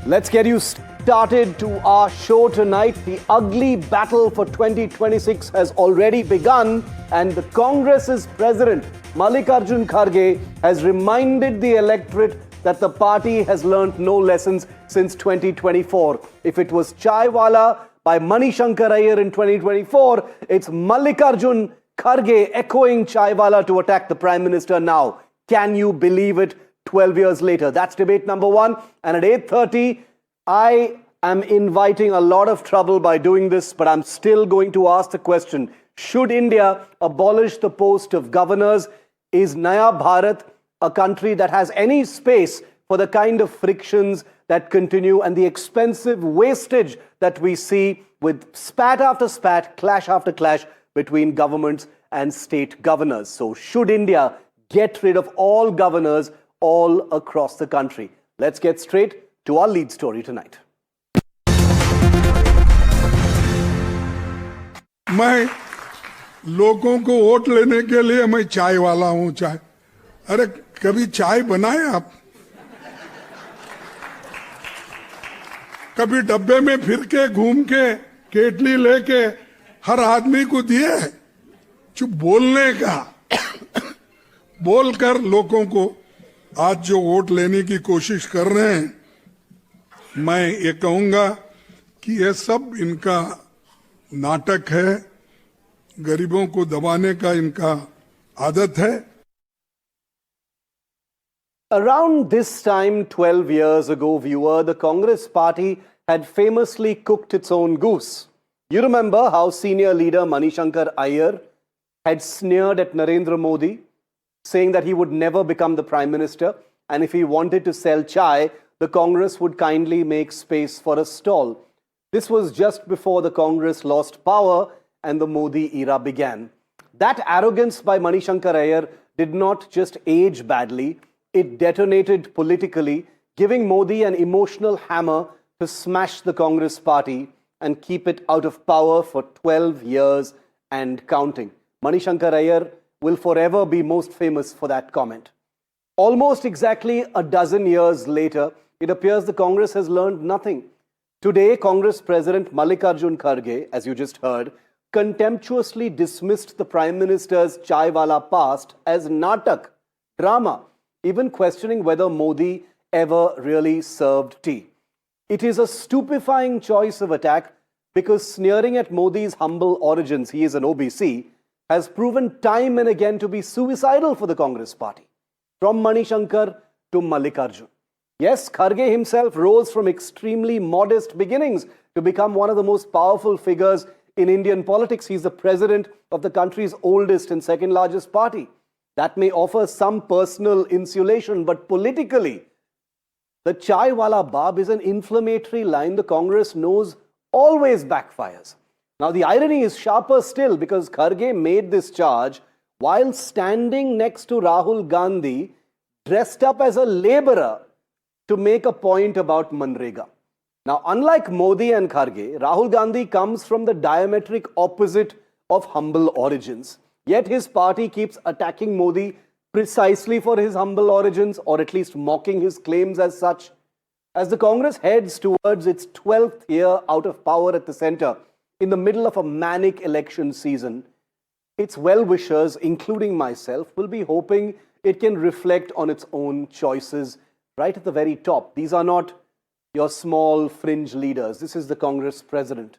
Let's get you started to our show tonight. The ugly battle for 2026 has already begun, and the Congress's president, Mallikarjun Kharge, has reminded the electorate that the party has learnt no lessons since 2024. If it was Chaiwala by Manishankar Iyer in 2024, it's Mallikarjun Kharge echoing Chaiwala to attack the Prime Minister now. Can you believe it? 12 years later. That's debate number one. And at 8:30, I am inviting a lot of trouble by doing this, but I'm still going to ask the question, should India abolish the post of governors? Is Naya Bharat a country that has any space for the kind of frictions that continue and the expensive wastage that we see with spat after spat, clash after clash between governments and state governors? So should India get rid of all governors all across the country? Let's get straight to our lead story tonight. मैं लोगों को vote लेने के लिए मैं चाय वाला हूं। चाय, अरे कभी चाय बनाए आप? कभी डब्बे में फिर के घूम के केटली लेके हर आदमी को दिए? चुप बोलने का बोलकर लोगों को आज जो वोट लेने की कोशिश कर रहे हैं, मैं ये कहूंगा कि ये सब इनका नाटक है, गरीबों को दबाने का इनका आदत है। Around this time, 12 years ago, viewer, the Congress party had famously cooked its own goose. You remember how senior leader Manishankar Iyer had sneered at Narendra Modi, saying that he would never become the Prime Minister, and if he wanted to sell chai, the Congress would kindly make space for a stall. This was just before the Congress lost power and the Modi era began. That arrogance by Manishankar Iyer did not just age badly, it detonated politically, giving Modi an emotional hammer to smash the Congress party and keep it out of power for 12 years and counting. Manishankar Iyer will forever be most famous for that comment. Almost exactly a dozen years later, it appears the Congress has learned nothing. Today, Congress President Mallikarjun Kharge, as you just heard, contemptuously dismissed the Prime Minister's Chaiwala past as Natak, drama, even questioning whether Modi ever really served tea. It is a stupefying choice of attack because sneering at Modi's humble origins, he is an OBC, has proven time and again to be suicidal for the Congress party. From Manishankar to Mallikarjun. Yes, Kharge himself rose from extremely modest beginnings to become one of the most powerful figures in Indian politics. He's the president of the country's oldest and second largest party. That may offer some personal insulation, but politically, the Chaiwala Bab is an inflammatory line the Congress knows always backfires. Now, the irony is sharper still because Kharge made this charge while standing next to Rahul Gandhi, dressed up as a laborer to make a point about Manrega. Now, unlike Modi and Kharge, Rahul Gandhi comes from the diametric opposite of humble origins. Yet his party keeps attacking Modi precisely for his humble origins, or at least mocking his claims as such. As the Congress heads towards its 12th year out of power at the centre, in the middle of a manic election season, its well-wishers, including myself, will be hoping it can reflect on its own choices right at the very top. These are not your small fringe leaders. This is the Congress president.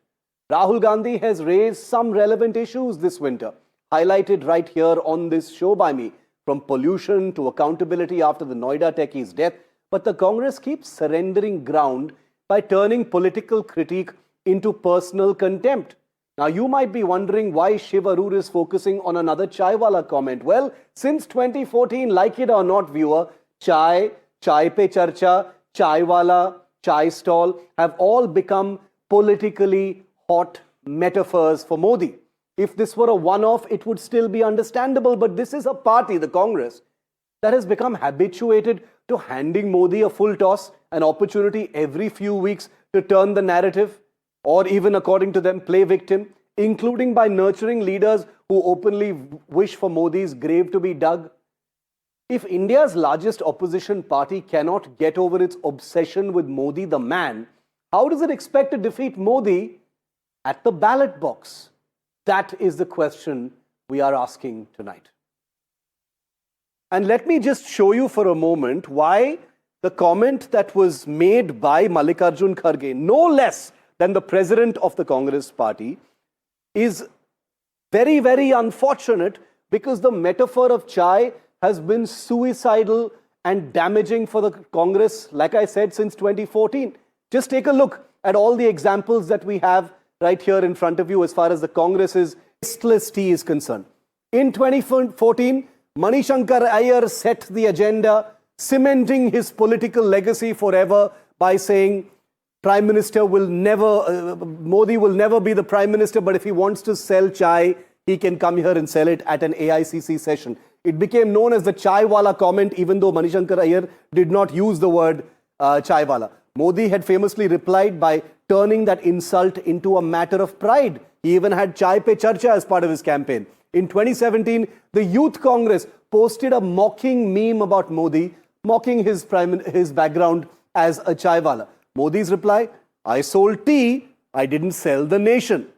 Rahul Gandhi has raised some relevant issues this winter, highlighted right here on this show by me, from pollution to accountability after the Noida techie's death. But the Congress keeps surrendering ground by turning political critique into personal contempt. Now, you might be wondering why Shiv Arur is focusing on another Chaiwala comment. Well, since 2014, like it or not, viewer, chai, chai pe charcha, Chaiwala, chai stall have all become politically hot metaphors for Modi. If this were a one-off, it would still be understandable. But this is a party, the Congress, that has become habituated to handing Modi a full toss, an opportunity every few weeks to turn the narrative, or even, according to them, play victim, including by nurturing leaders who openly wish for Modi's grave to be dug. If India's largest opposition party cannot get over its obsession with Modi the man, how does it expect to defeat Modi at the ballot box? That is the question we are asking tonight. And let me just show you for a moment why the comment that was made by Mallikarjun Kharge, no less than the president of the Congress party, is very, very unfortunate, because the metaphor of chai has been suicidal and damaging for the Congress, like I said, since 2014. Just take a look at all the examples that we have right here in front of you as far as the Congress's listless tea is concerned. In 2014, Manishankar Iyer set the agenda, cementing his political legacy forever by saying Prime Minister will never, Modi will never be the Prime Minister, but if he wants to sell chai, he can come here and sell it at an AICC session. It became known as the Chaiwala comment, even though Manishankar Iyer did not use the word Chaiwala. Modi had famously replied by turning that insult into a matter of pride. He even had Chai Pe Charcha as part of his campaign. In 2017, the Youth Congress posted a mocking meme about Modi, mocking his background as a chaiwala. Modi's reply, I sold tea, I didn't sell the nation.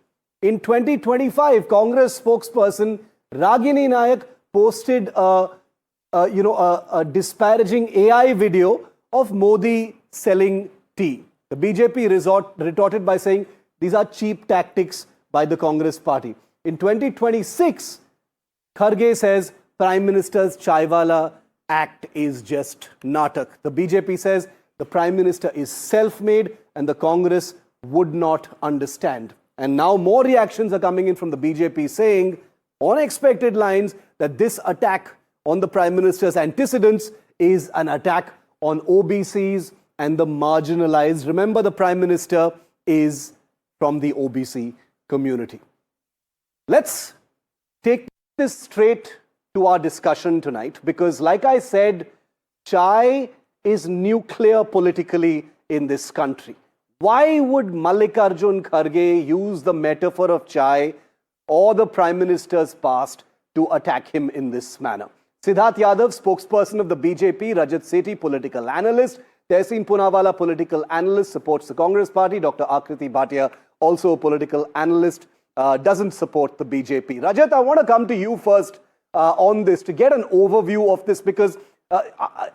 In 2025, Congress spokesperson Ragini Nayak posted a disparaging AI video of Modi selling tea. The BJP retorted by saying these are cheap tactics by the Congress party. In 2026, Kharge says Prime Minister's Chaiwala act is just Natak. The BJP says the Prime Minister is self-made and the Congress would not understand. And now more reactions are coming in from the BJP saying, on expected lines, that this attack on the Prime Minister's antecedents is an attack on OBCs and the marginalized. Remember, the Prime Minister is from the OBC community. Let's take this straight to our discussion tonight, because like I said, chai is nuclear politically in this country. Why would Mallikarjun Kharge use the metaphor of chai or the Prime Minister's past to attack him in this manner? Siddharth Yadav, spokesperson of the BJP, Rajat Sethi, political analyst, Tehseen Poonawalla, political analyst, supports the Congress party. Dr. Akriti Bhatia, also a political analyst, doesn't support the BJP. Rajat, I want to come to you first on this to get an overview of this, because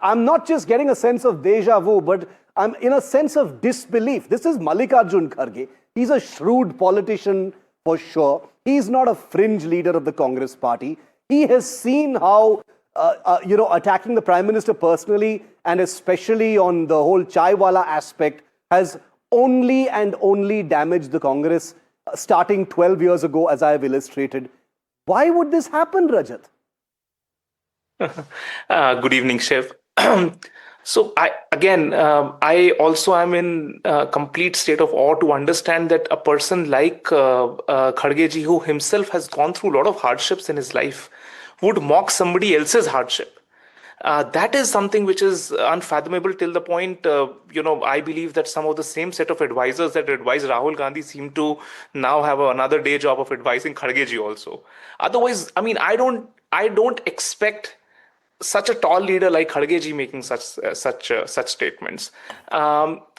I'm not just getting a sense of deja vu, but I'm in a sense of disbelief. This is Mallikarjun Kharge. He's a shrewd politician for sure. He's not a fringe leader of the Congress party. He has seen how, attacking the Prime Minister personally, and especially on the whole Chaiwala aspect, has only and only damaged the Congress, starting 12 years ago, as I have illustrated. Why would this happen, Rajat? Good evening, Shiv. So I also am in a complete state of awe to understand that a person like Kharge ji, who himself has gone through a lot of hardships in his life, would mock somebody else's hardship. That is something which is unfathomable, till the point, I believe that some of the same set of advisors that advise Rahul Gandhi seem to now have another day job of advising Kharge ji also. Otherwise, I don't expect such a tall leader like Kharge ji making such statements.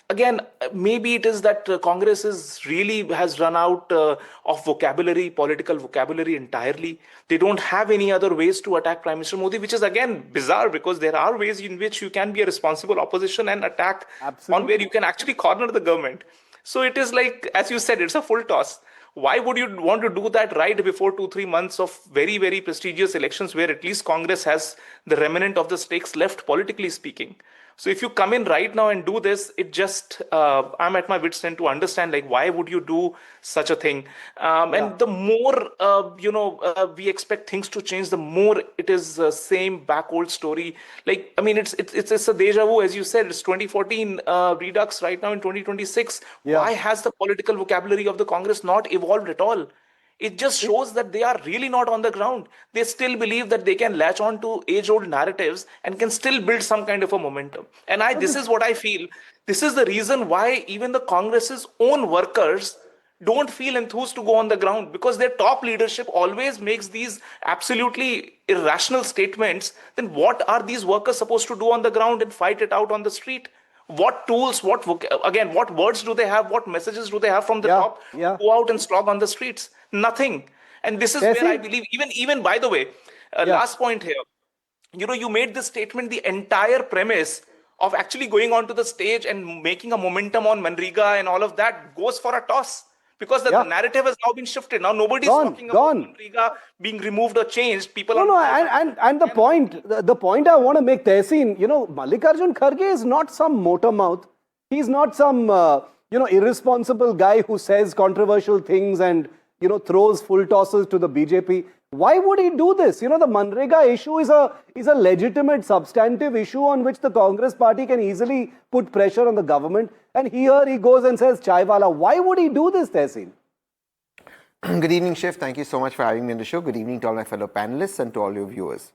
Again, maybe it is that Congress has run out of vocabulary, political vocabulary entirely. They don't have any other ways to attack Prime Minister Modi, which is again bizarre, because there are ways in which you can be a responsible opposition and attack on where you can actually corner the government. So it is like, as you said, it's a full toss. Why would you want to do that right before 2-3 months of very, very prestigious elections, where at least Congress has the remnant of the stakes left, politically speaking? So if you come in right now and do this, it just, I'm at my wit's end to understand, like, why would you do such a thing? And the more, we expect things to change, the more it is the same back old story. Like, it's a deja vu, as you said. It's 2014 redux right now in 2026. Yeah. Why has the political vocabulary of the Congress not evolved at all? It just shows that they are really not on the ground. They still believe that they can latch on to age-old narratives and can still build some kind of a momentum. And this is what I feel. This is the reason why even the Congress's own workers don't feel enthused to go on the ground because their top leadership always makes these absolutely irrational statements. Then what are these workers supposed to do on the ground and fight it out on the street? What tools, what words do they have? What messages do they have from the top to go out and slog on the streets? Nothing. And this is where I believe, even by the way, last point here, you made this statement, the entire premise of actually going onto the stage and making a momentum on Manrega and all of that goes for a toss. Because the narrative has now been shifted. Now nobody's talking about Manrega being removed or changed. People and the point I want to make, Tehseen, Mallikarjun Kharge is not some motor mouth. He's not some irresponsible guy who says controversial things and throws full tosses to the BJP. Why would he do this? The Manrega issue is a legitimate, substantive issue on which the Congress party can easily put pressure on the government. And here he goes and says Chaiwala. Why would he do this, Tehseen? Good evening, Shiv. Thank you so much for having me on the show. Good evening to all my fellow panelists and to all your viewers.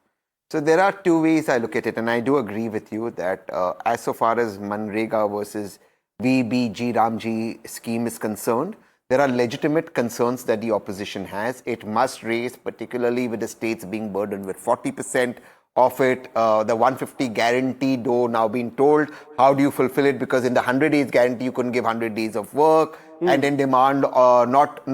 So there are two ways I look at it, and I do agree with you that as so far as Manrega versus VBG Ramji scheme is concerned, there are legitimate concerns that the opposition has. It must raise, particularly with the states being burdened with 40% of it, the 150 guarantee, though now being told, how do you fulfill it? Because in the 100 days guarantee, you couldn't give 100 days of work, and then demand, not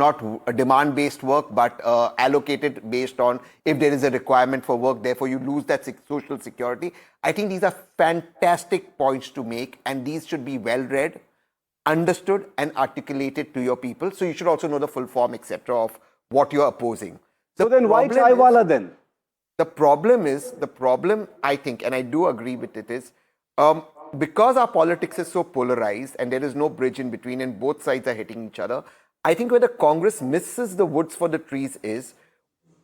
demand-based work, but allocated based on if there is a requirement for work. Therefore, you lose that social security. I think these are fantastic points to make, and these should be well-read, understood and articulated to your people. So you should also know the full form, etc., of what you're opposing. So then why Chaiwala then? The problem, I think, and I do agree with it, is because our politics is so polarized and there is no bridge in between and both sides are hitting each other, I think where the Congress misses the woods for the trees is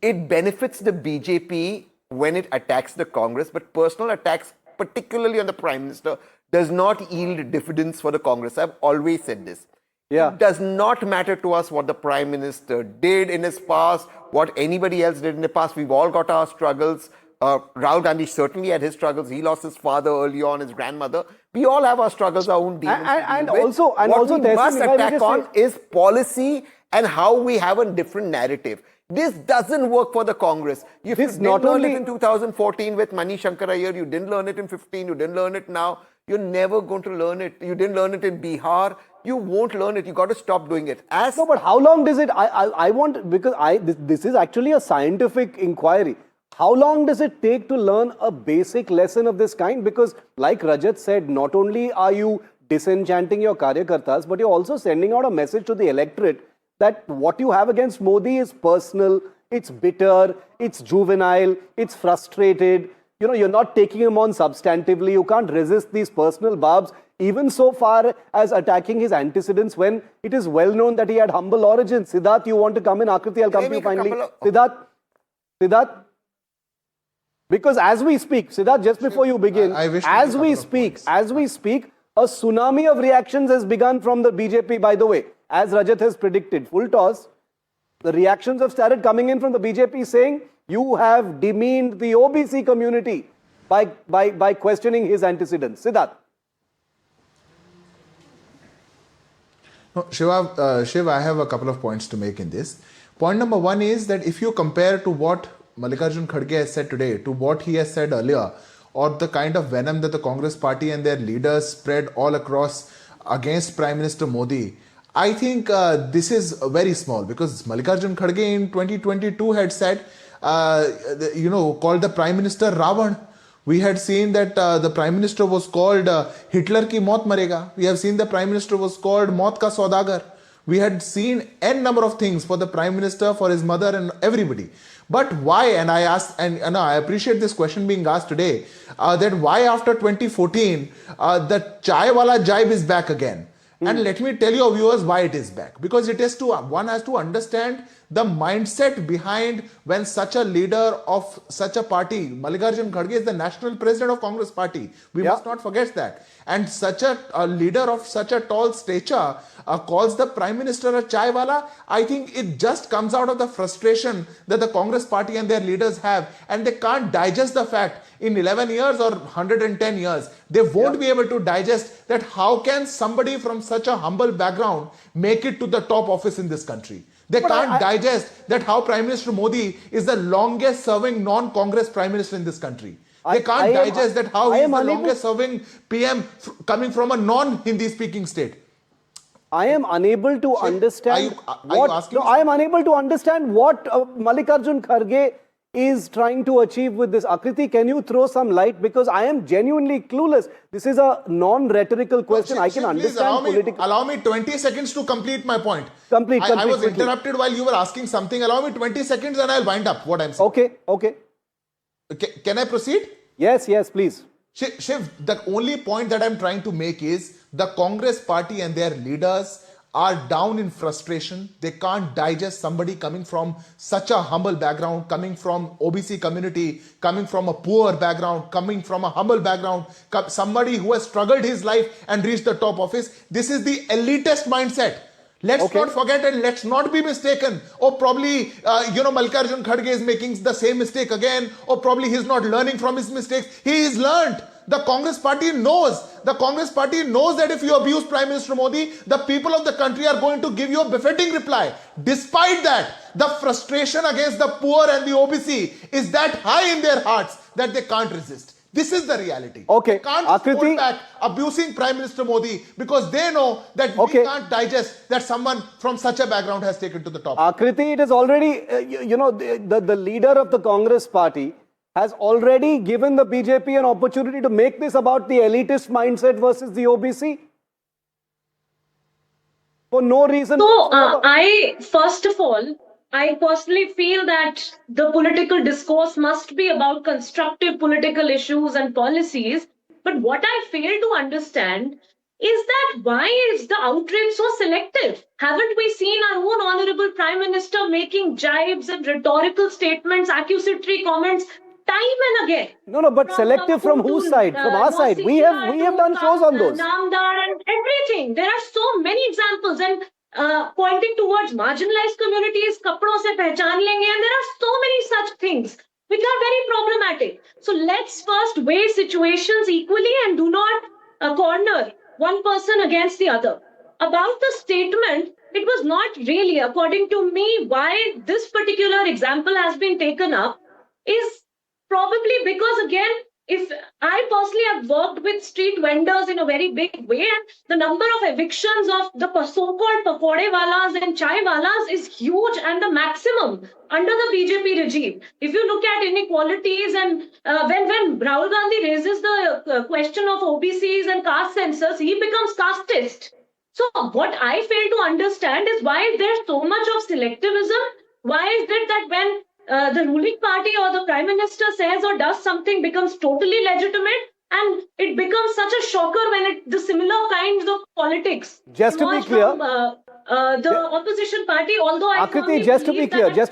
it benefits the BJP when it attacks the Congress, but personal attacks, particularly on the Prime Minister, does not yield dividends for the Congress. I've always said this. It does not matter to us what the Prime Minister did in his past, what anybody else did in the past. We've all got our struggles. Rahul Gandhi certainly had his struggles. He lost his father early on, his grandmother. We all have our struggles, our own demons. What we must attack on is policy and how we have a different narrative. This doesn't work for the Congress. If you didn't learn it in 2014 with Mani Shankar Iyer, you didn't learn it in 15, you didn't learn it now, you're never going to learn it. You didn't learn it in Bihar, you won't learn it. You got to stop doing it. No, but how long does it, I want, because this is actually a scientific inquiry. How long does it take to learn a basic lesson of this kind? Because like Rajat said, not only are you disenchanting your Karyakartas, but you're also sending out a message to the electorate that what you have against Modi is personal, it's bitter, it's juvenile, it's frustrated. You're not taking him on substantively. You can't resist these personal barbs, even so far as attacking his antecedents when it is well known that he had humble origins. Siddharth, you want to come in? Akriti, I'll come to you finally. Siddharth, because as we speak, Siddharth, just before you begin, as we speak, a tsunami of reactions has begun from the BJP, by the way. As Rajat has predicted, full toss, the reactions have started coming in from the BJP saying, you have demeaned the OBC community by questioning his antecedents. Siddharth. No, Shiv, I have a couple of points to make in this. Point number one is that if you compare to what Mallikarjun Kharge has said today to what he has said earlier, or the kind of venom that the Congress party and their leaders spread all across against Prime Minister Modi, I think this is very small, because Mallikarjun Kharge in 2022 had said, called the Prime Minister Ravan. We had seen that the Prime Minister was called Hitler ki maut marega. We have seen the Prime Minister was called Maut ka Saudagar. We had seen n number of things for the Prime Minister, for his mother and everybody. But why, and I asked, and I appreciate this question being asked today, that why after 2014, the Chaiwala jibe is back again. And let me tell your viewers why it is back. Because it is one has to understand the mindset behind when such a leader of such a party, Mallikarjun Kharge is the national president of Congress party. We Yeah. must not forget that. And such a leader of such a tall stature calls the Prime Minister a Chaiwala. I think it just comes out of the frustration that the Congress party and their leaders have, and they can't digest the fact in 11 years or 110 years, they won't be able to digest that how can somebody from such a humble background make it to the top office in this country. They But can't I- digest that how Prime Minister Modi is the longest serving non-Congress Prime Minister in this country. They can't I am- digest that how I he is am the unable- longest serving PM coming from a non-Hindi speaking state. I am unable to understand are you what. asking No, me I am unable to understand what Mallikarjun Kharge is trying to achieve with this. Akriti, can you throw some light? Because I am genuinely clueless. This is a non-rhetorical question. I can Please understand political. allow me 20 seconds to complete my point. Complete I was quickly. interrupted while you were asking something. Allow me 20 seconds and I'll wind up what I'm saying. Okay. Can I proceed? Yes, please. Shiv, the only point that I'm trying to make is the Congress party and their leaders are down in frustration. They can't digest somebody coming from such a humble background, coming from OBC community, coming from a poor background, coming from a humble background, somebody who has struggled his life and reached the top office. This is the elitist mindset. Let's not forget and let's not be mistaken. Or probably, Mallikarjun Kharge is making the same mistake again. Or probably he's not learning from his mistakes. He is learned. The Congress party knows. The Congress party knows that if you abuse Prime Minister Modi, the people of the country are going to give you a befitting reply. Despite that, the frustration against the poor and the OBC is that high in their hearts that they can't resist. This is the reality. Okay. They can't Akriti, hold back abusing Prime Minister Modi because they know that we can't digest that someone from such a background has taken to the top. Akriti, it is already, the leader of the Congress party has already given the BJP an opportunity to make this about the elitist mindset versus the OBC. For no reason. So, first of all, I personally feel that the political discourse must be about constructive political issues and policies. But what I fail to understand is that why is the outrage so selective? Haven't we seen our own honorable Prime Minister making jibes and rhetorical statements, accusatory comments time and again? No, but selective from whose side? From our side. We have done shows on those. Namdar and everything. There are so many examples and pointing towards marginalized communities, kapdon se pehchan lenge, and there are so many such things which are very problematic. So let's first weigh situations equally and do not corner one person against the other. About the statement, it was not really, according to me, why this particular example has been taken up is probably because, again, if I personally have worked with street vendors in a very big way, and the number of evictions of the so-called pakodewalas and chaiwalas is huge and the maximum under the BJP regime. If you look at inequalities and when Rahul Gandhi raises the question of OBCs and caste census, he becomes casteist. So what I fail to understand is why there's so much of selectivism. Why is it that when the ruling party or the Prime Minister says or does something becomes totally legitimate, and it becomes such a shocker when the similar kinds of politics Just to be emerge clear, from the opposition party, although I Akriti, firmly just to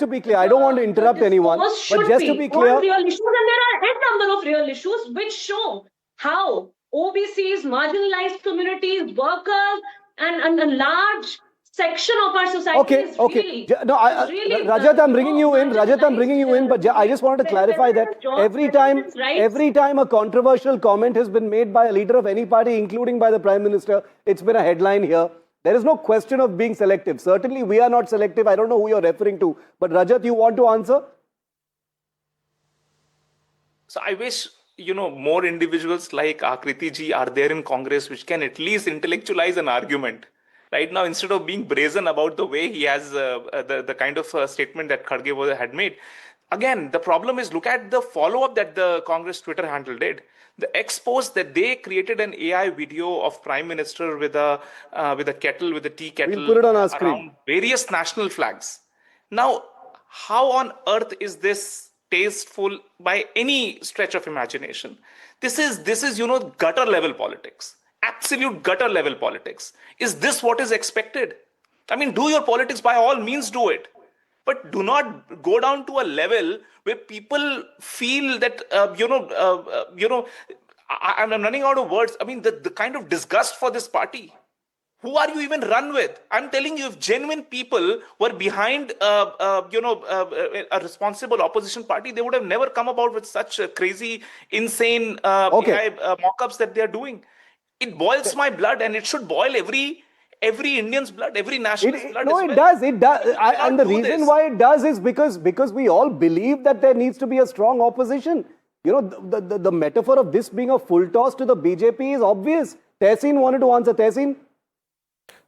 be clear, I don't want to interrupt anyone, but just to be clear, on real issues, and there are a number of real issues which show how OBCs, marginalized communities, workers, and a large section of our society is really, Rajat, I'm bringing you in. But I just wanted to clarify that every time a controversial comment has been made by a leader of any party, including by the Prime Minister, it's been a headline here. There is no question of being selective. Certainly, we are not selective. I don't know who you're referring to. But Rajat, you want to answer? So I wish, more individuals like Akriti ji are there in Congress which can at least intellectualize an argument. Right now, instead of being brazen about the way he has the kind of statement that Kharge had made, again, the problem is look at the follow-up that the Congress Twitter handle did. The expose that they created an AI video of Prime Minister with a tea kettle, We'll put it on our screen. Around various national flags. Now, how on earth is this tasteful by any stretch of imagination? This is gutter level politics. Absolute gutter level politics. Is this what is expected? I mean, do your politics, by all means do it. but do not go down to a level where people feel that I'm running out of words. I mean, the kind of disgust for this party. Who are you even run with? I'm telling you, if genuine people were behind, a responsible opposition party, they would have never come about with such crazy, insane AI mock-ups that they are doing. It boils my blood, and it should boil every Indian's blood, every nationalist's blood. No, as it well. does. It does. cannot And the do reason this. why it does is because we all believe that there needs to be a strong opposition. You know, the metaphor of this being a full toss to the BJP is obvious. Tehseen wanted to answer. Tehseen?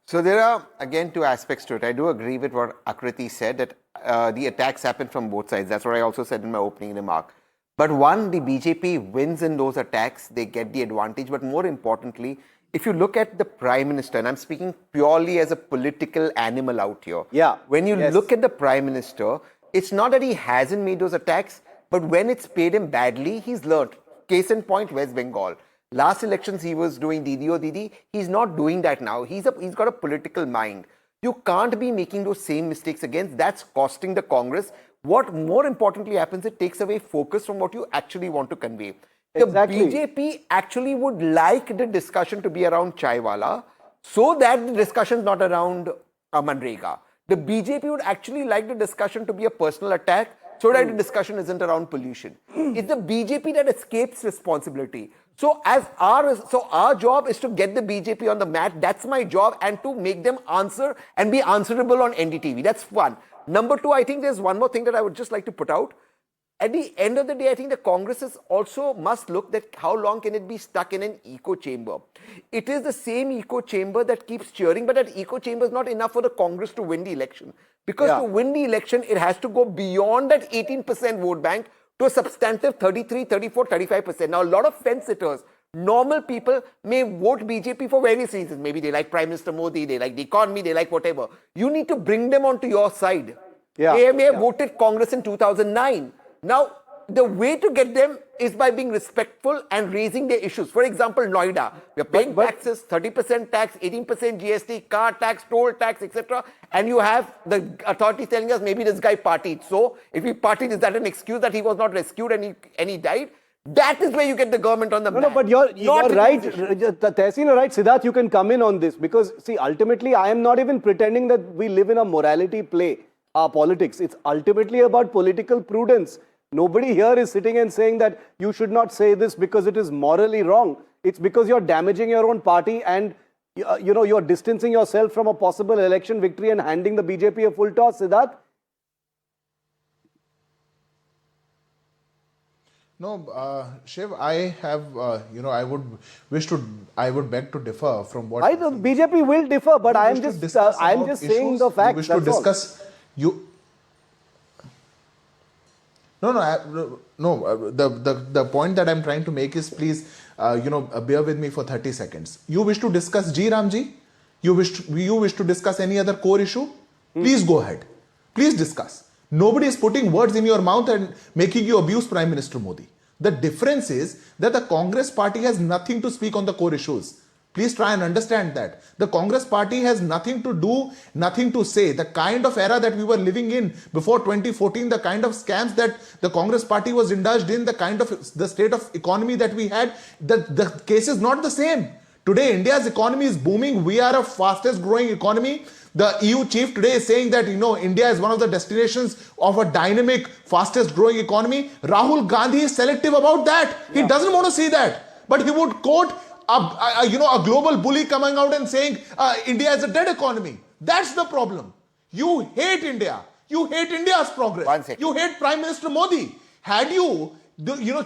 So there are, again, two aspects to it. I do agree with what Akriti said, that the attacks happen from both sides. That's what I also said in my opening remark. But one, the BJP wins in those attacks. They get the advantage. But more importantly, if you look at the Prime Minister, and I'm speaking purely as a political animal out here. Yeah. When you Yes. look at the Prime Minister, it's not that he hasn't made those attacks, but when it's paid him badly, he's learnt. Case in point, West Bengal. Last elections, he was doing Didi or Didi. He's not doing that now. He's got a political mind. You can't be making those same mistakes again. That's costing the Congress. What more importantly happens, it takes away focus from what you actually want to convey. Exactly. The BJP actually would like the discussion to be around Chaiwala so that the discussion is not around Manrega. The BJP would actually like the discussion to be a personal attack so that the discussion isn't around pollution. It's the BJP that escapes responsibility. So our job is to get the BJP on the mat. That's my job, and to make them answer and be answerable on NDTV. That's one. Number two, I think there's one more thing that I would just like to put out. At the end of the day, I think the Congress also must look at how long can it be stuck in an echo chamber. It is the same echo chamber that keeps cheering, but that echo chamber is not enough for the Congress to win the election. Because to win the election, it has to go beyond that 18% vote bank to a substantive 33, 34, 35%. Now, a lot of fence-sitters, normal people may vote BJP for various reasons. Maybe they like Prime Minister Modi, they like the economy, they like whatever. You need to bring them onto your side. AMA voted Congress in 2009. Now, the way to get them is by being respectful and raising their issues. For example, Noida, we are paying taxes, 30% tax, 18% GST, car tax, toll tax, etc. And you have the authorities telling us maybe this guy partied. So, if he partied, is that an excuse that he was not rescued and he died? That is where you get the government on the mat. No, but you're right. Tehseen, you're right. Siddharth, you can come in on this because, see, ultimately, I am not even pretending that we live in a morality play, our politics. It's ultimately about political prudence. Nobody here is sitting and saying that you should not say this because it is morally wrong. It's because you're damaging your own party and you're distancing yourself from a possible election victory and handing the BJP a full toss. Siddharth? No, Shiv, I have, I would beg to differ from what. Why the BJP will differ, but I am just saying the facts. You wish to discuss, the point that I'm trying to make is, please, bear with me for 30 seconds. You wish to discuss G Ramji? You wish to discuss any other core issue? Please go ahead. Please discuss. Nobody is putting words in your mouth and making you abuse Prime Minister Modi. The difference is that the Congress party has nothing to speak on the core issues. Please try and understand that. The Congress party has nothing to do, nothing to say. The kind of era that we were living in before 2014, the kind of scams that the Congress party was indulged in, the state of economy that we had, the case is not the same. Today, India's economy is booming. We are a fastest growing economy. The EU chief today is saying that, India is one of the destinations of a dynamic, fastest growing economy. Rahul Gandhi is selective about that. He doesn't want to see that. But he would quote a global bully coming out and saying India is a dead economy. That's the problem. You hate India. You hate India's progress. You hate Prime Minister Modi. Had you,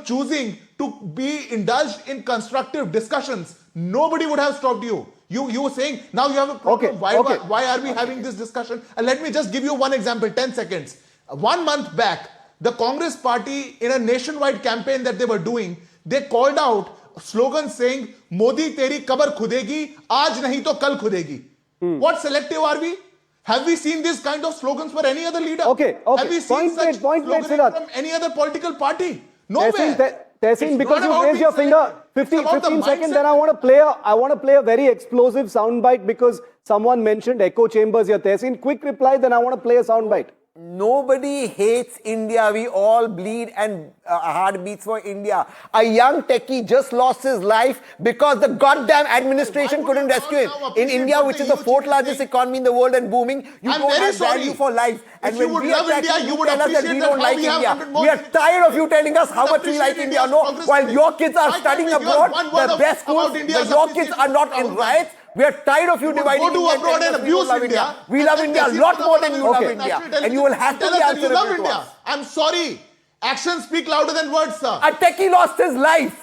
choosing to be indulged in constructive discussions, nobody would have stopped you. You were saying, now you have a problem. Why are we having this discussion? And let me just give you one example, 10 seconds. 1 month back, the Congress party, in a nationwide campaign that they were doing, they called out slogans saying, Modi teri kabar khudegi, aaj nahi to kal khudegi. What selective are we? Have we seen this kind of slogans for any other leader? Have we seen such slogans from any other political party? Nowhere. Tehseen, because you raised your finger 15 seconds, then I want to play a very explosive soundbite because someone mentioned echo chambers here. Tehseen, quick reply, then I want to play a soundbite. Nobody hates India. We all bleed and heart beats for India. A young techie just lost his life because the goddamn administration couldn't rescue him. In India, which is the fourth largest economy in the world and booming, you don't have value for life. And when we attack you, you tell us that we don't like India. We are tired of you telling us how much we like India. No, while your kids are studying abroad, the best schools, your kids are not in riots. We are tired of you dividing go to India abroad and abuse India. We love India a lot more than you love India. And you will have to be answerable to us. I'm sorry. Actions speak louder than words, sir. A techie lost his life.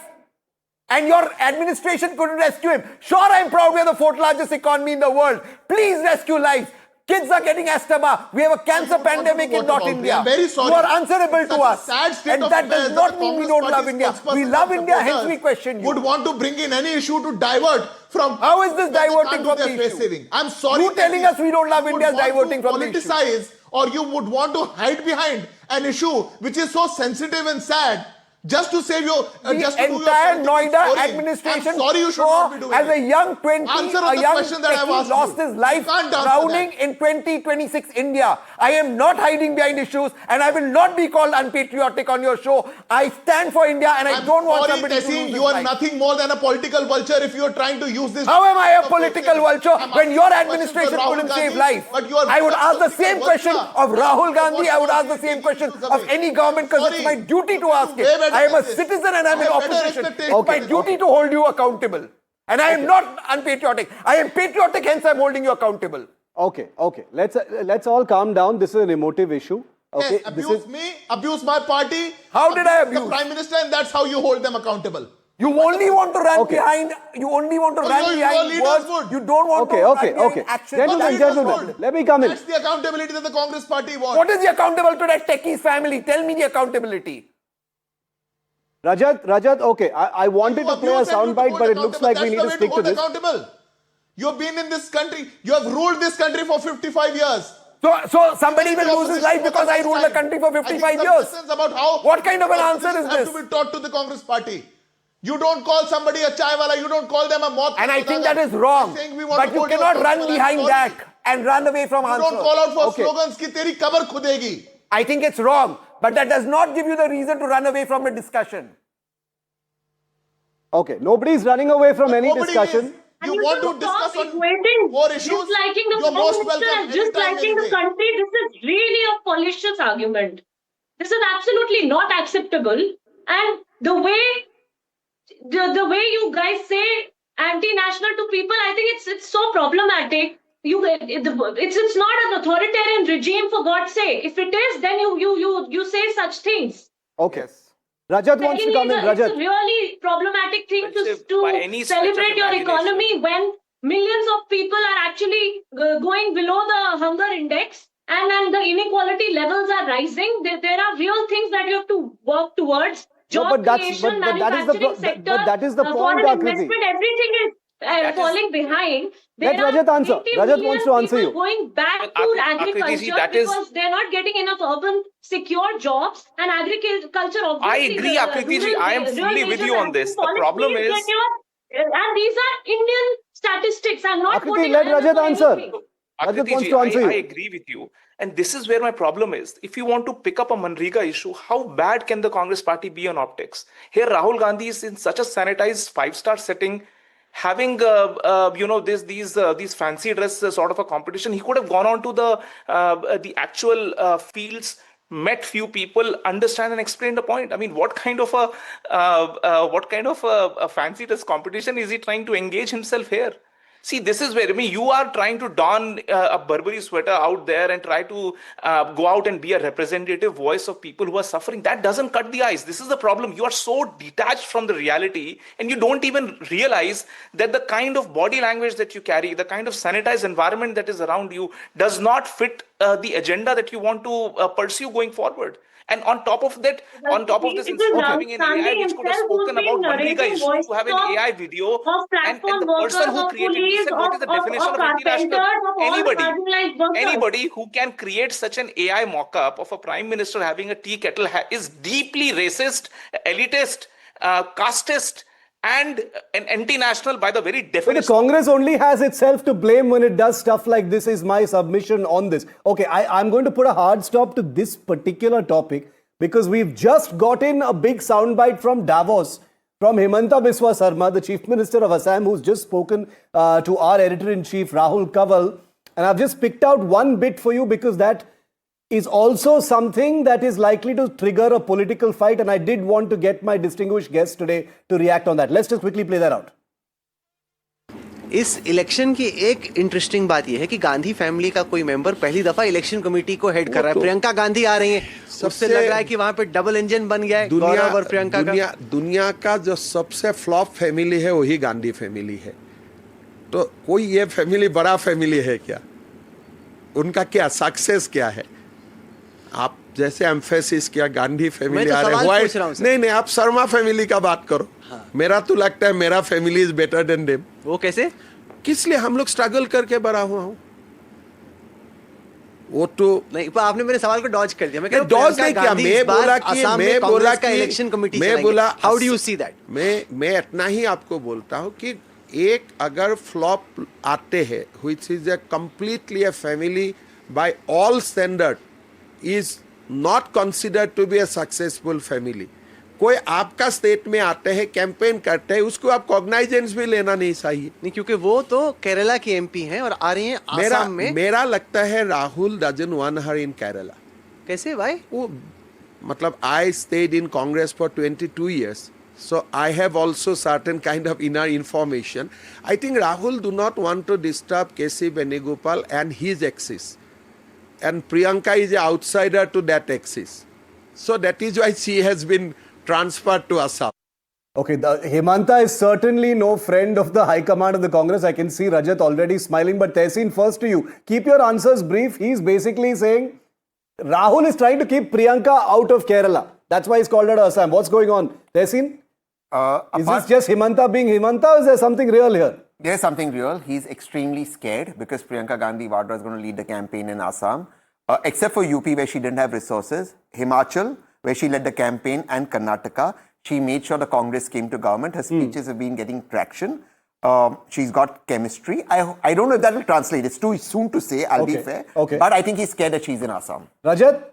And your administration couldn't rescue him. Sure, I'm proud we are the fourth largest economy in the world. Please rescue lives. Kids are getting asthma. We have a cancer pandemic in North India. I'm very sorry. You are answerable to us. Sad state And of that affairs does not mean we don't love India. We love India, hence we question you. Would want to bring in any issue to divert from. How is this diverting from the issue? Saving. I'm sorry. You telling us we don't love India is diverting from the issue. Politicize, or you would want to hide behind an issue which is so sensitive and sad. Just to save your just to entire Noida administration I'm sorry, you should not be doing as a it. young 20, Answer a the young question that I've techie asked lost you. his life You can't answer drowning that. in 2026 India. I am not hiding behind issues and I will not be called unpatriotic on your show. I stand for India and I don't want somebody to lose his you are life. nothing more than a political vulture if you are trying to use this. How am I a political vulture when your asking administration Rahul couldn't Gandhi, save life? but you are I would ask the political same question vulture. of Rahul Gandhi. What I would you are ask the same taking question issues of away. any government because it's my Sorry. duty to ask Way it. better I am a than this. citizen and I'm in I have better opposition. expectations. It's my duty to hold you accountable. And I am not unpatriotic. I am patriotic, hence I'm holding you accountable. Okay. Let's all calm down. This is an emotive issue. Okay. Yes, abuse me, abuse my party. How did I abuse? The Prime Minister, and that's how you hold them accountable. You only want to run Okay. behind. You only want to run your behind leaders words. would. You don't want to run behind action. Gentlemen, let me come in. That's the accountability that the Congress party wants. What is the accountable to that techie's family? Tell me the accountability. Rajat, okay, I wanted to play a soundbite, but it looks like we need to stick to this. You've been in this country. You have ruled this country for 55 years. So somebody will lose his life because I ruled the country for 55 years. About how What kind of an answer is have this? to be taught to the Congress party. You don't call somebody a Chaiwala. You don't call them a moth. And I think that is wrong. But you cannot run behind that and run away from You answers. don't call out for Okay. slogans ki teri kabar khudegi. I think it's wrong. But that does not give you the reason to run away from a discussion. Okay, nobody's running away from any Nobody discussion. is. You want to discuss on equating more issues? disliking the You're most Prime Minister welcome and disliking the anytime, country. This is really a fallacious argument. This is absolutely not acceptable. And the way you guys say anti-national to people, I think it's so problematic. It's not an authoritarian regime, for God's sake. If it is, then you say such things. Okay. Rajat wants to come in. It's Rajat. a really problematic thing By any to stretch of celebrate your imagination. economy when millions of people are actually going below the hunger index and the inequality levels are rising. There are real things that you have to work towards. No, Job but that's- creation, but that is the manufacturing sector, but that is the point, foreign Akriti. investment, everything is falling behind. Let There are Rajat answer. 80 Rajat million wants to answer people you. going back But to Akriti ji, agriculture that is- because they're not getting enough urban secure jobs and agriculture. I Obviously, agree, the Akriti ji. rural- I am rural fully with areas you on have this. The policies problem is- that and these are Indian statistics. I'm not Akriti, putting let hands Rajat on answer. anything. Rajat Akriti wants ji, to answer you. I agree with you. And this is where my problem is. If you want to pick up a Manrega issue, how bad can the Congress party be on optics? Here, Rahul Gandhi is in such a sanitized five-star setting, having these fancy dress sort of a competition. He could have gone on to the actual fields, met few people, understand and explain the point. I mean, what kind of a fancy dress competition is he trying to engage himself here? See, this is where, I mean, you are trying to don a Burberry sweater out there and try to go out and be a representative voice of people who are suffering. That doesn't cut the ice. This is the problem. You are so detached from the reality and you don't even realize that the kind of body language that you carry, the kind of sanitized environment that is around you does not fit the agenda that you want to pursue going forward. And on top of that, on top of this, It instead is of having an AI Gandhi which could have himself who's spoken been about Manrega narrating issue, voices to have an AI video, of and platform the workers, person who of created this police, said, what is the definition of carpenters, anti-national? of all marginalized workers. Anybody who can create such an AI mock-up of a prime minister having a tea kettle is deeply racist, elitist, casteist, and an anti-national by the very But the definition. Congress only has itself to blame when it does stuff like this, is my submission on this. Okay, I'm going to put a hard stop to this particular topic because we've just gotten a big soundbite from Davos from Himanta Biswa Sarma, the Chief Minister of Assam, who's just spoken to our Editor-in-Chief, Rahul Kanwal. And I've just picked out one bit for you because that is also something that is likely to trigger a political fight. And I did want to get my distinguished guests today to react on that. Let's just quickly play that out. इस election की एक interesting बात यह है कि Gandhi family का कोई member पहली दफा इलेक्शन कमेटी को हेड कर रहा है। प्रियंका गांधी आ रही हैं, सबसे लग रहा है कि वहां पे डबल इंजन बन गया है गौरव और प्रियंका का। दुनिया का जो सबसे फ्लॉप फैमिली है वही गांधी फैमिली है। तो कोई ये फैमिली बड़ा फैमिली है क्या? उनका क्या सक्सेस क्या है? आप जैसे एम्फेसिस किया गांधी फैमिली आ रहे हैं, नहीं आप शर्मा फैमिली का बात करो। हाँ। मेरा तो लगता है मेरा family is better than them. वो कैसे? किस लिए? हम लोग स्ट्रगल करके बड़ा हुआ हूं। वो तो नहीं, पर आपने मेरे सवाल को डॉज कर दिया। मैं डॉज नहीं किया, मैं बोला कि इलेक्शन कमेटी मैं बोला how do you see that? मैं इतना ही आपको बोलता हूं कि एक अगर फ्लॉप आते हैं which is a completely a family by all standard is not considered to be a successful family. कोई आपका स्टेट में आते हैं, कैंपेन करते हैं, उसको आप कॉग्नाइजेंस भी लेना नहीं चाहिए। नहीं, क्योंकि वो तो केरला की एमपी हैं और आ रही हैं आसाम में। मेरा लगता है Rahul doesn't want her in Kerala. कैसे भाई? वो मतलब I stayed in Congress for 22 years. So I have also certain kind of inner information. I think Rahul do not want to disturb KC Benugopal and his axis. And Priyanka is an outsider to that axis. So that is why she has been transferred to Assam. Okay, Himanta is certainly no friend of the High Command of the Congress. I can see Rajat already smiling. But Tehseen, first to you. Keep your answers brief. He's basically saying Rahul is trying to keep Priyanka out of Kerala. That's why he's called her Assam. What's going on? Tehseen? Is this just Himanta being Himanta or is there something real here? There's something real. He's extremely scared because Priyanka Gandhi Vadra is going to lead the campaign in Assam. Except for UP where she didn't have resources. Himachal, where she led the campaign, and Karnataka, she made sure the Congress came to government. Her speeches have been getting traction. She's got chemistry. I don't know if that will translate. It's too soon to say, I'll be fair. Okay. But I think he's scared that she's in Assam. Rajat?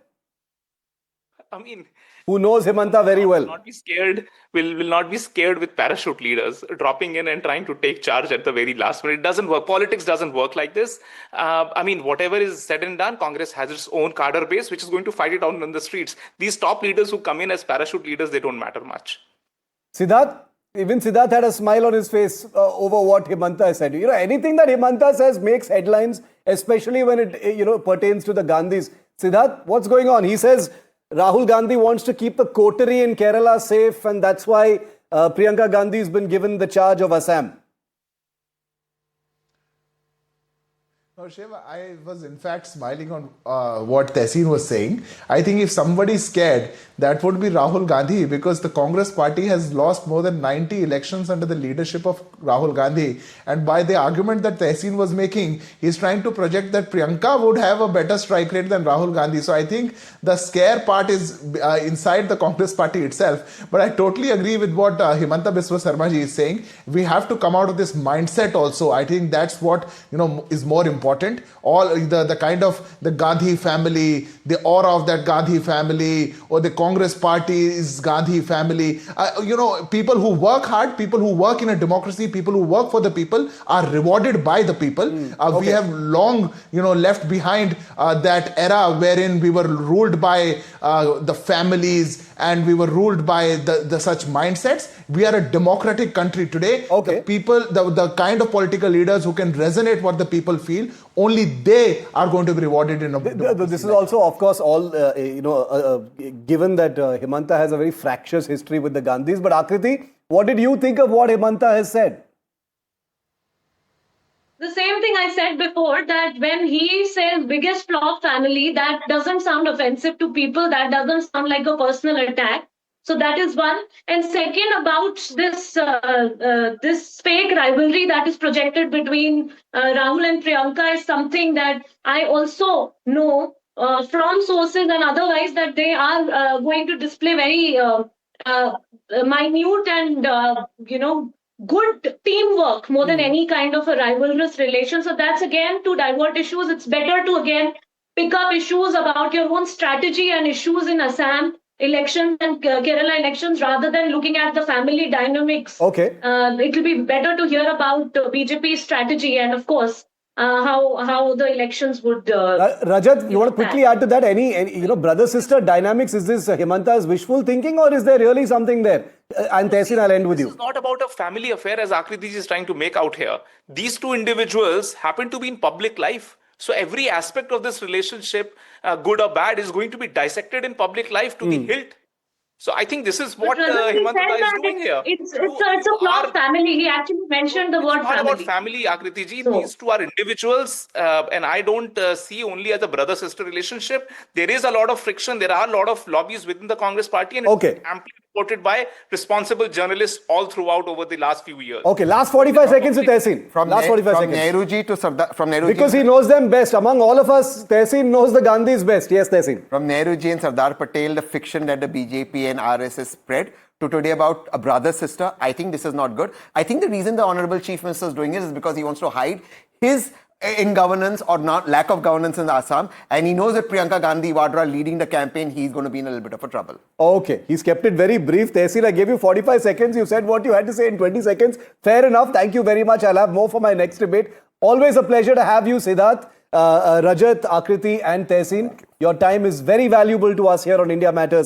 I mean, who knows Himanta very well? Will not be scared with parachute leaders dropping in and trying to take charge at the very last minute. It doesn't work. Politics doesn't work like this. I mean, whatever is said and done, Congress has its own cadre base, which is going to fight it out on the streets. These top leaders who come in as parachute leaders, they don't matter much. Siddharth? Even Siddharth had a smile on his face over what Himanta has said. You know, anything that Himanta says makes headlines, especially when it pertains to the Gandhis. Siddharth, what's going on? He says Rahul Gandhi wants to keep the coterie in Kerala safe, and that's why Priyanka Gandhi has been given the charge of Assam. No, Shiva, I was in fact smiling on what Tehseen was saying. I think if somebody is scared, that would be Rahul Gandhi, because the Congress party has lost more than 90 elections under the leadership of Rahul Gandhi. And by the argument that Tehseen was making, he's trying to project that Priyanka would have a better strike rate than Rahul Gandhi. So I think the scare part is inside the Congress party itself. But I totally agree with what Himanta Biswa Sarma ji is saying. We have to come out of this mindset also. I think that's what is more important. All the kind of the Gandhi family, the aura of that Gandhi family, or the Congress party's Gandhi family. People who work hard, people who work in a democracy, people who work for the people are rewarded by the people. We have long, left behind that era wherein we were ruled by the families and we were ruled by the such mindsets. We are a democratic country today. Okay. The people, the kind of political leaders who can resonate what the people feel, only they are going to be rewarded in a This is also, of course, all, given that Himanta has a very fractious history with the Gandhis. But Akriti, what did you think of what Himanta has said? The same thing I said before, that when he says biggest flop family, that doesn't sound offensive to people. That doesn't sound like a personal attack. So that is one. And second, about this fake rivalry that is projected between Rahul and Priyanka is something that I also know from sources and otherwise that they are going to display very minute and good teamwork more than any kind of a rivalrous relation. So that's again to divert issues. It's better to again pick up issues about your own strategy and issues in Assam elections and Kerala elections rather than looking at the family dynamics. Okay. It will be better to hear about BJP's strategy and of course how the elections would. Rajat, you want to quickly add to that? Any brother-sister dynamics? Is this Himanta's wishful thinking, or is there really something there? And Tehsin, I'll end with you. This is not about a family affair as Akriti is trying to make out here. These two individuals happen to be in public life. So every aspect of this relationship, good or bad, is going to be dissected in public life to be hilt. So I think this is what Himanta is doing here. It's a flawed family. He actually mentioned the word It's not family. about family, Akriti ji. So- These two are individuals, and I don't see only as a brother-sister relationship. There is a lot of friction. There are a lot of lobbies within the Congress party, and Okay. it's amply reported by responsible journalists all throughout over the last few years. Okay, last 45 seconds with Tehsin. Last 45 seconds. Nehruji to Sardar, from Nehruji Because he knows them best. Among all of us, Tehsin knows the Gandhis best. Yes, Tehsin. from Nehruji and Sardar Patel, the fiction that the BJP and RSS spread to today about a brother-sister, I think this is not good. I think the reason the Honorable Chief Minister is doing it is because he wants to hide his in governance or not lack of governance in Assam, and he knows that Priyanka Gandhi Vadra leading the campaign, he's going to be in a little bit of a trouble. Okay, he's kept it very brief. Tehsin, I gave you 45 seconds. You said what you had to say in 20 seconds. Fair enough. Thank you very much. I'll have more for my next debate. Always a pleasure to have you, Siddharth, Rajat, Akriti and Tehsin. Your time is very valuable to us here on India Matters.